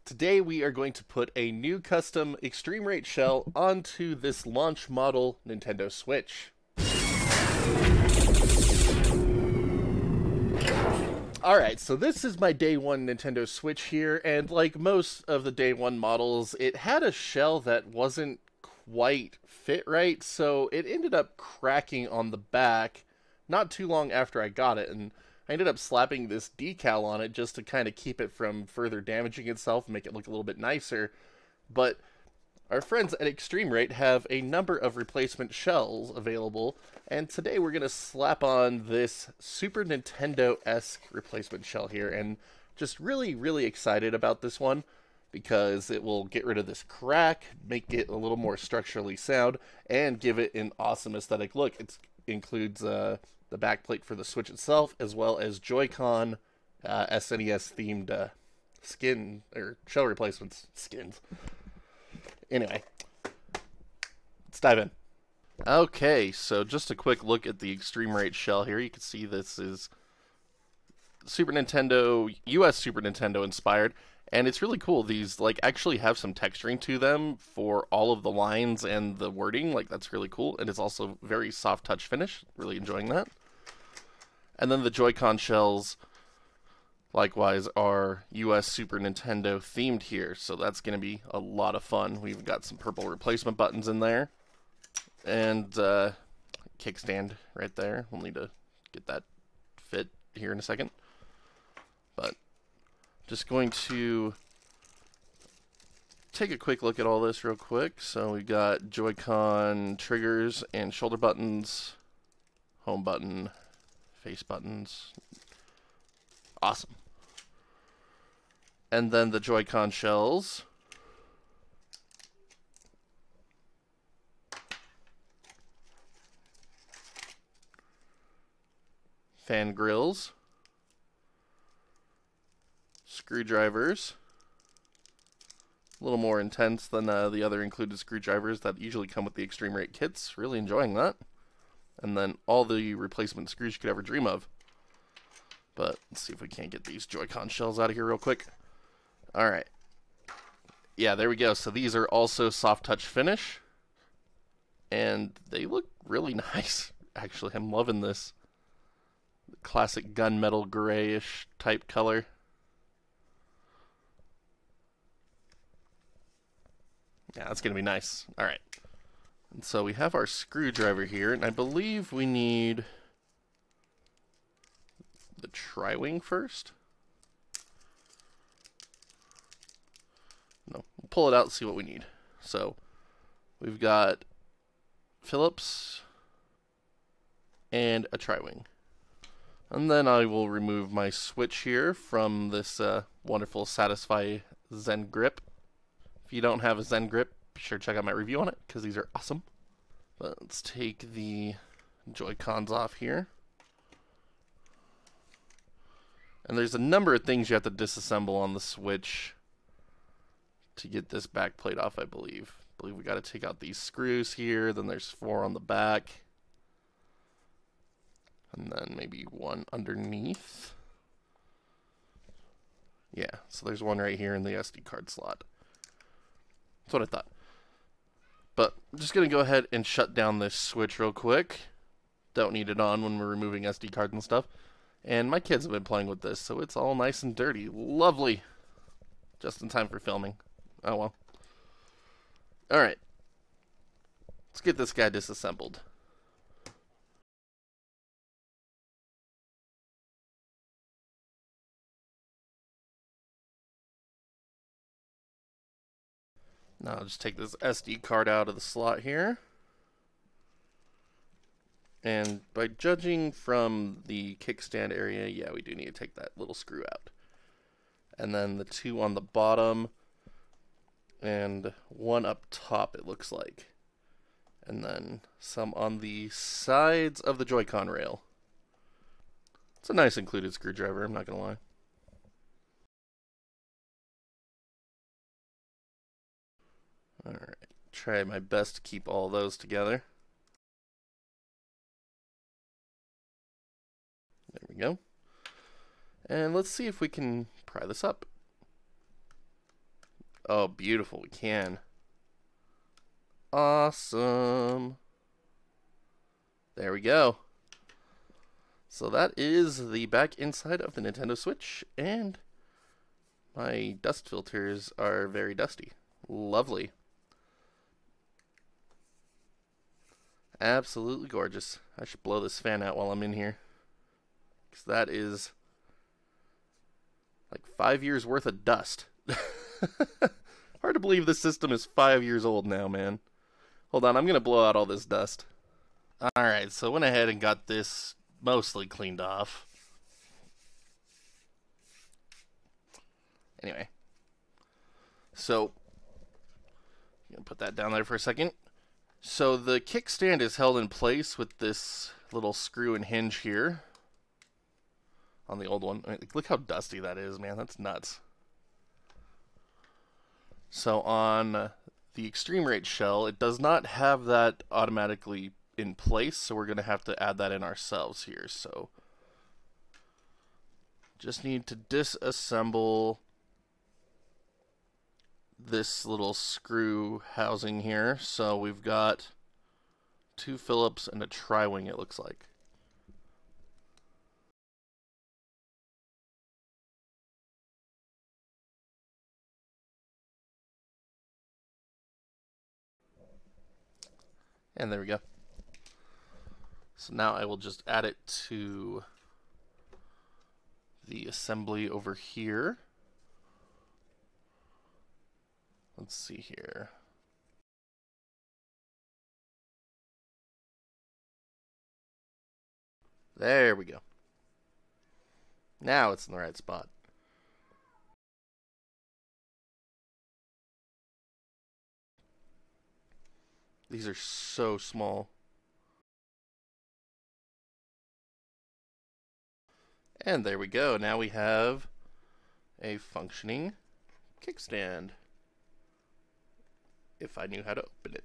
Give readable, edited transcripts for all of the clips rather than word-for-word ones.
Today we are going to put a new custom eXtremeRate shell onto this launch model Nintendo Switch. Alright, so this is my day one Nintendo Switch here, and like most of the day one models, it had a shell that wasn't quite fit right, so it ended up cracking on the back not too long after I got it, and I ended up slapping this decal on it just to kind of keep it from further damaging itself and make it look a little bit nicer. But our friends at eXtremeRate have a number of replacement shells available, and today we're going to slap on this Super Nintendo-esque replacement shell here, and just really excited about this one because it will get rid of this crack, make it a little more structurally sound, and give it an awesome aesthetic look. It includes the backplate for the Switch itself, as well as JoyCon SNES themed skin or shell replacements. Skins. Anyway, let's dive in. Okay, so just a quick look at the eXtremeRate shell here. You can see this is Super Nintendo, US Super Nintendo inspired, and it's really cool. These like actually have some texturing to them for all of the lines and the wording. Like, that's really cool, and it's also very soft touch finish. Really enjoying that. And then the Joy-Con shells, likewise, are US Super Nintendo themed here, so that's going to be a lot of fun. We've got some purple replacement buttons in there, and kickstand right there. We'll need to get that fit here in a second. But just going to take a quick look at all this real quick. So we've got Joy-Con triggers and shoulder buttons, home button, face buttons. Awesome. And then the Joy-Con shells. Fan grills. Screwdrivers. A little more intense than the other included screwdrivers that usually come with the eXtremeRate kits. Really enjoying that. And then all the replacement screws you could ever dream of. But let's see if we can't get these Joy-Con shells out of here real quick. Alright. Yeah, there we go. So these are also soft touch finish. And they look really nice. Actually, I'm loving this classic gunmetal grayish type color. Yeah, that's going to be nice. Alright. And so we have our screwdriver here, and I believe we need the tri-wing first. No, we'll pull it out and see what we need. So we've got Phillips and a tri-wing. And then I will remove my switch here from this wonderful Satisfy Zen grip. If you don't have a Zen grip, be sure to check out my review on it, because these are awesome. But let's take the Joy-Cons off here. And there's a number of things you have to disassemble on the Switch to get this back plate off, I believe. I believe we got to take out these screws here, then there's 4 on the back. And then maybe 1 underneath. Yeah, so there's 1 right here in the SD card slot. That's what I thought. But I'm just going to go ahead and shut down this switch real quick. Don't need it on when we're removing SD cards and stuff. And my kids have been playing with this, so it's all nice and dirty. Lovely. Just in time for filming. Oh well. Alright. Let's get this guy disassembled. Now I'll just take this SD card out of the slot here. And by judging from the kickstand area, yeah, we do need to take that little screw out. And then the 2 on the bottom, and 1 up top, it looks like. And then some on the sides of the Joy-Con rail. It's a nice included screwdriver, I'm not going to lie. Alright, try my best to keep all those together. There we go. And let's see if we can pry this up. Oh, beautiful. We can. Awesome. There we go. So that is the back inside of the Nintendo Switch, and my dust filters are very dusty. Lovely. Absolutely gorgeous. I should blow this fan out while I'm in here, because that is like 5 years worth of dust. Hard to believe this system is 5 years old now, man. Hold on, I'm going to blow out all this dust. Alright, so I went ahead and got this mostly cleaned off. Anyway. So, I'm going to put that down there for a second. So the kickstand is held in place with this little screw and hinge here. On the old one. I mean, look how dusty that is, man. That's nuts. So on the eXtremeRate shell, it does not have that automatically in place, so we're going to have to add that in ourselves here. So just need to disassemble this little screw housing here. So we've got 2 Phillips and a tri-wing, it looks like. And there we go. So now I will just add it to the assembly over here. Let's see here. There we go. Now it's in the right spot. These are so small. And there we go. Now we have a functioning kickstand. If I knew how to open it.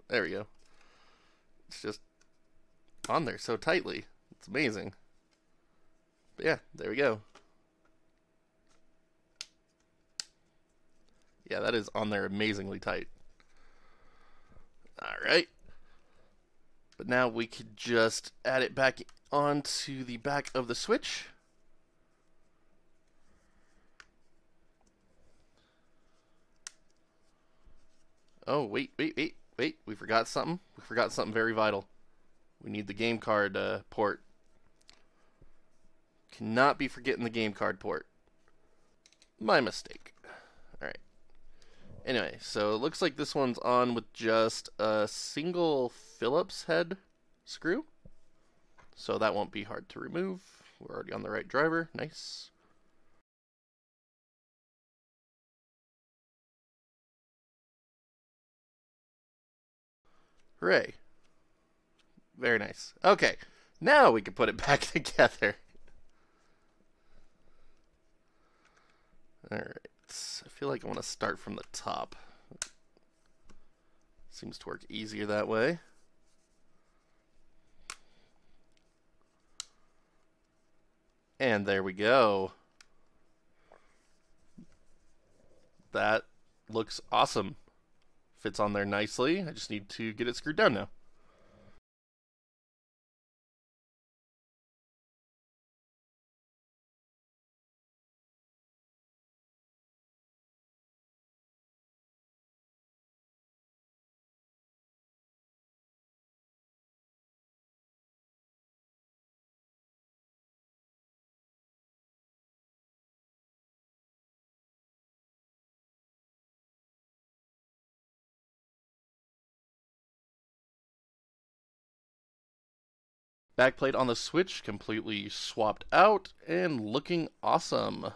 There we go. It's just on there so tightly. It's amazing. But yeah, there we go. Yeah, that is on there amazingly tight. Alright. But now we could just add it back onto the back of the Switch. Oh, wait. We forgot something. We forgot something very vital. We need the game card port. Cannot be forgetting the game card port. My mistake. Alright. Anyway, so it looks like this one's on with just a single Phillips head screw. So that won't be hard to remove. We're already on the right driver. Nice. Hooray. Very nice. Okay, now we can put it back together. Alright, I feel like I want to start from the top. Seems to work easier that way. And there we go. That looks awesome. Fits on there nicely. I just need to get it screwed down now. Backplate on the Switch completely swapped out and looking awesome.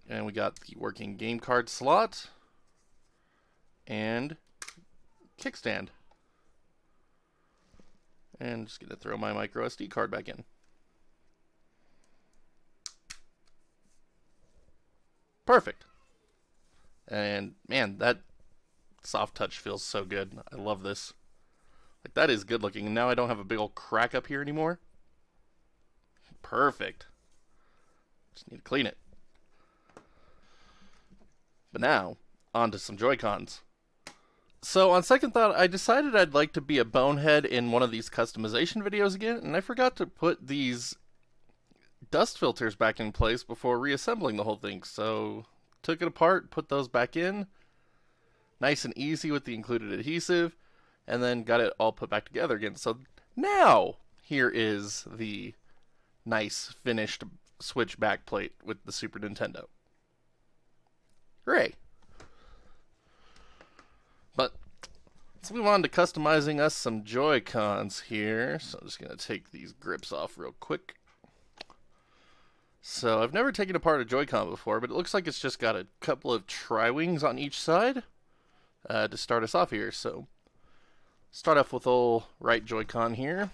And we got the working game card slot and kickstand. And just gonna throw my micro SD card back in. Perfect. And man, that soft touch feels so good. I love this. Like, that is good looking. And now I don't have a big old crack up here anymore. Perfect. Just need to clean it. But now, on to some Joy-Cons. So on second thought, I decided I'd like to be a bonehead in one of these customization videos again, and I forgot to put these dust filters back in place before reassembling the whole thing. So took it apart, put those back in, nice and easy with the included adhesive, and then got it all put back together again. So now, here is the nice finished Switch backplate with the Super Nintendo. Hooray! But let's move on to customizing us some Joy-Cons here. So I'm just going to take these grips off real quick. So I've never taken apart a Joy-Con before, but it looks like it's just got a couple of tri-wings on each side to start us off here. So start off with old right Joy-Con here.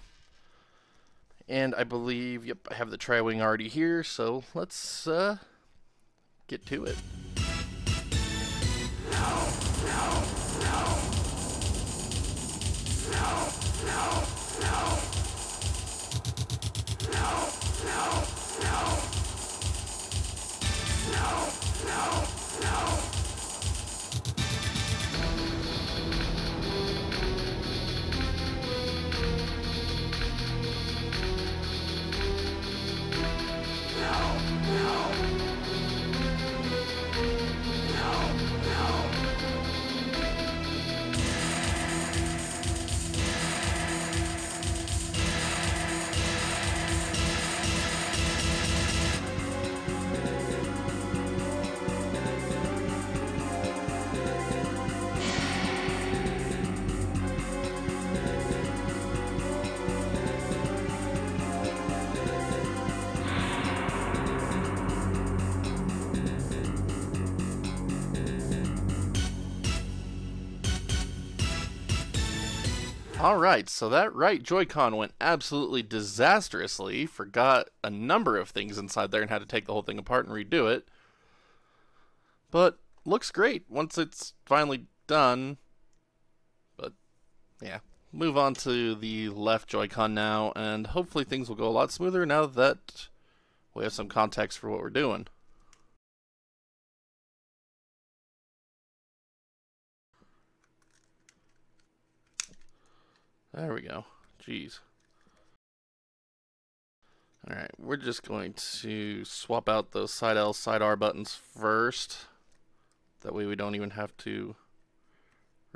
And I believe, yep, I have the tri-wing already here, so let's get to it. Alright, so that right Joy-Con went absolutely disastrously. Forgot a number of things inside there and had to take the whole thing apart and redo it. But looks great once it's finally done. But yeah, move on to the left Joy-Con now, and hopefully things will go a lot smoother now that we have some context for what we're doing. There we go. Jeez. Alright, we're just going to swap out those side L, side R buttons first. That way we don't even have to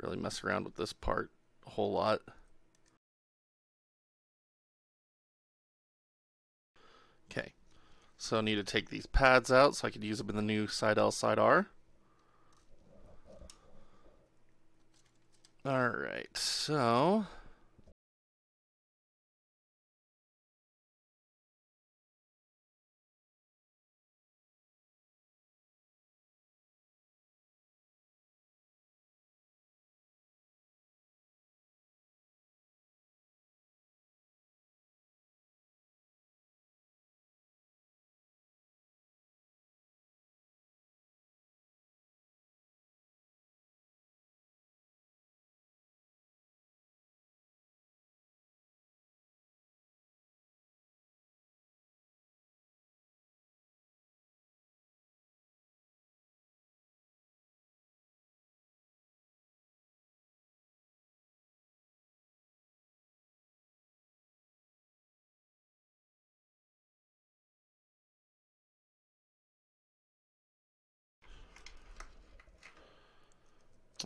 really mess around with this part a whole lot. Okay, so I need to take these pads out so I could use them in the new side L, side R. Alright, so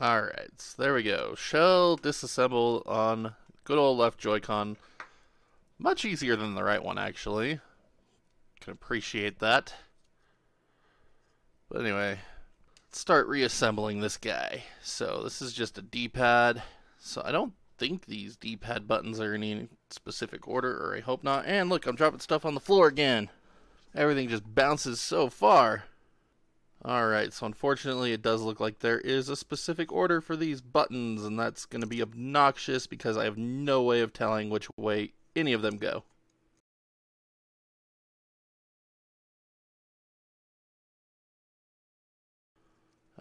alright, so there we go. Shell disassemble on good old left Joy-Con. Much easier than the right one, actually. Can appreciate that. But anyway, let's start reassembling this guy. So this is just a D-pad. So I don't think these D-pad buttons are in any specific order, or I hope not. And look, I'm dropping stuff on the floor again. Everything just bounces so far. Alright, so unfortunately it does look like there is a specific order for these buttons, and that's going to be obnoxious because I have no way of telling which way any of them go.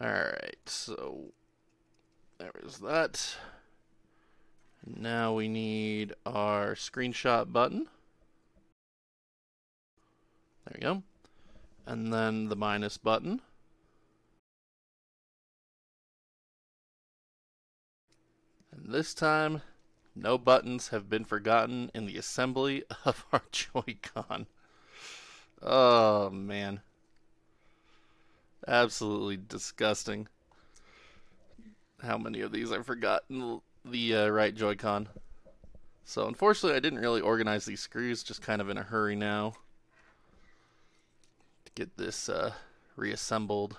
Alright, so there is that. Now we need our screenshot button. There we go. and then the minus button. And this time, no buttons have been forgotten in the assembly of our Joy-Con. Oh, man. Absolutely disgusting how many of these I've forgotten the right Joy-Con. So unfortunately I didn't really organize these screws, just kind of in a hurry now to get this reassembled.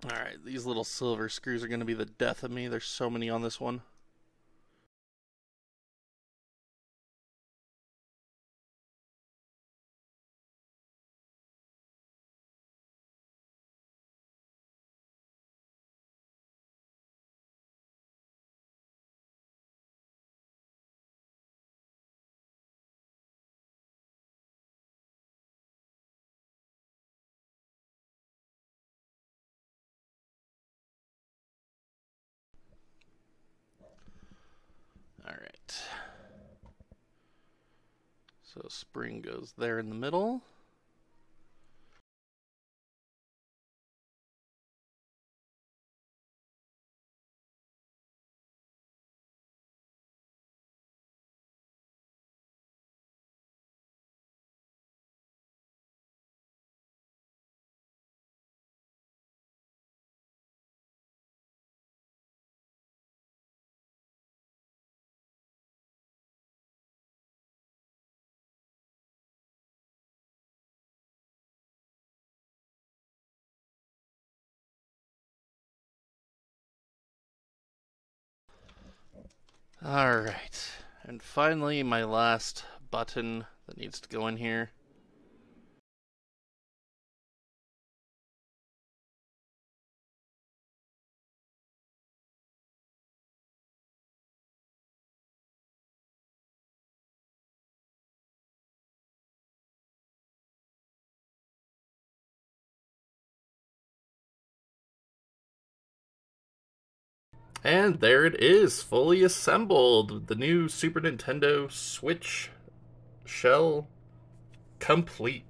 Alright, these little silver screws are going to be the death of me. There's so many on this one. Alright. So spring goes there in the middle. Alright, and finally my last button that needs to go in here. And there it is, fully assembled. The new Super Nintendo Switch shell complete.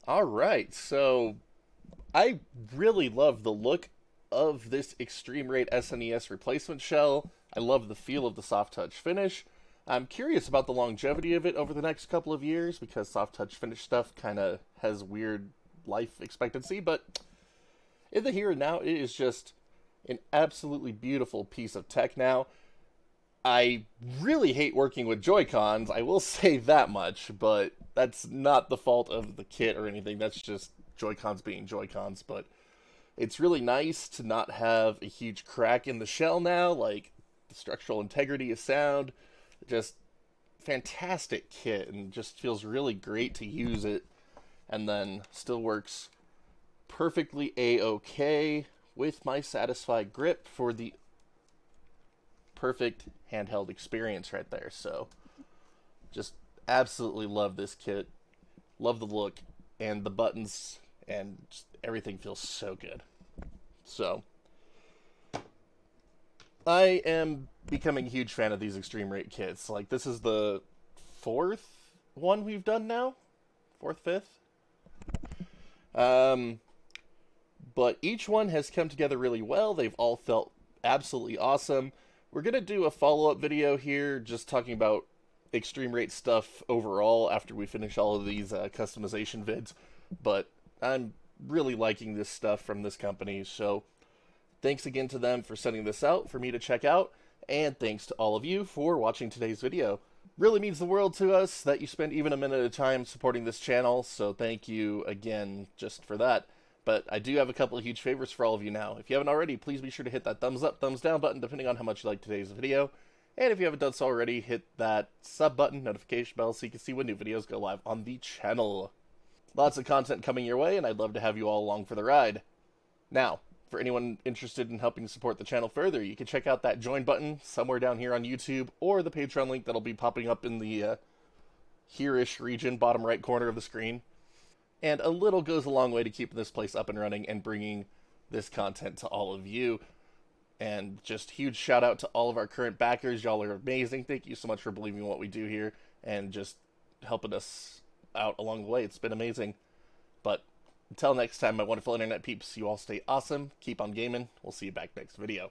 Alright, so I really love the look of this eXtremeRate SNES replacement shell. I love the feel of the soft touch finish. I'm curious about the longevity of it over the next couple of years because soft touch finish stuff kind of has weird life expectancy, but in the here and now, it is just an absolutely beautiful piece of tech now. I really hate working with Joy-Cons, I will say that much, but that's not the fault of the kit or anything, that's just Joy-Cons being Joy-Cons, but it's really nice to not have a huge crack in the shell now, like, the structural integrity is sound, just fantastic kit, and just feels really great to use it, and then still works perfectly a-okay with my satisfied grip for the perfect handheld experience right there. So just absolutely love this kit, love the look and the buttons, and just everything feels so good. So I am becoming a huge fan of these eXtremeRate kits. Like, this is the fourth one we've done now, fourth, fifth. But each one has come together really well. They've all felt absolutely awesome. We're going to do a follow-up video here just talking about eXtremeRate stuff overall after we finish all of these customization vids. But I'm really liking this stuff from this company, so thanks again to them for sending this out for me to check out, and thanks to all of you for watching today's video. Really means the world to us that you spend even a minute at a time supporting this channel, so thank you again just for that. But I do have a couple of huge favors for all of you now. If you haven't already, please be sure to hit that thumbs up, thumbs down button, depending on how much you like today's video. And if you haven't done so already, hit that sub button, notification bell, so you can see when new videos go live on the channel. Lots of content coming your way, and I'd love to have you all along for the ride. Now, for anyone interested in helping support the channel further, you can check out that join button somewhere down here on YouTube, or the Patreon link that'll be popping up in the here-ish region, bottom right corner of the screen. And a little goes a long way to keeping this place up and running and bringing this content to all of you. And just huge shout out to all of our current backers. Y'all are amazing. Thank you so much for believing in what we do here and just helping us out along the way. It's been amazing. But until next time, my wonderful internet peeps, you all stay awesome. Keep on gaming. We'll see you back next video.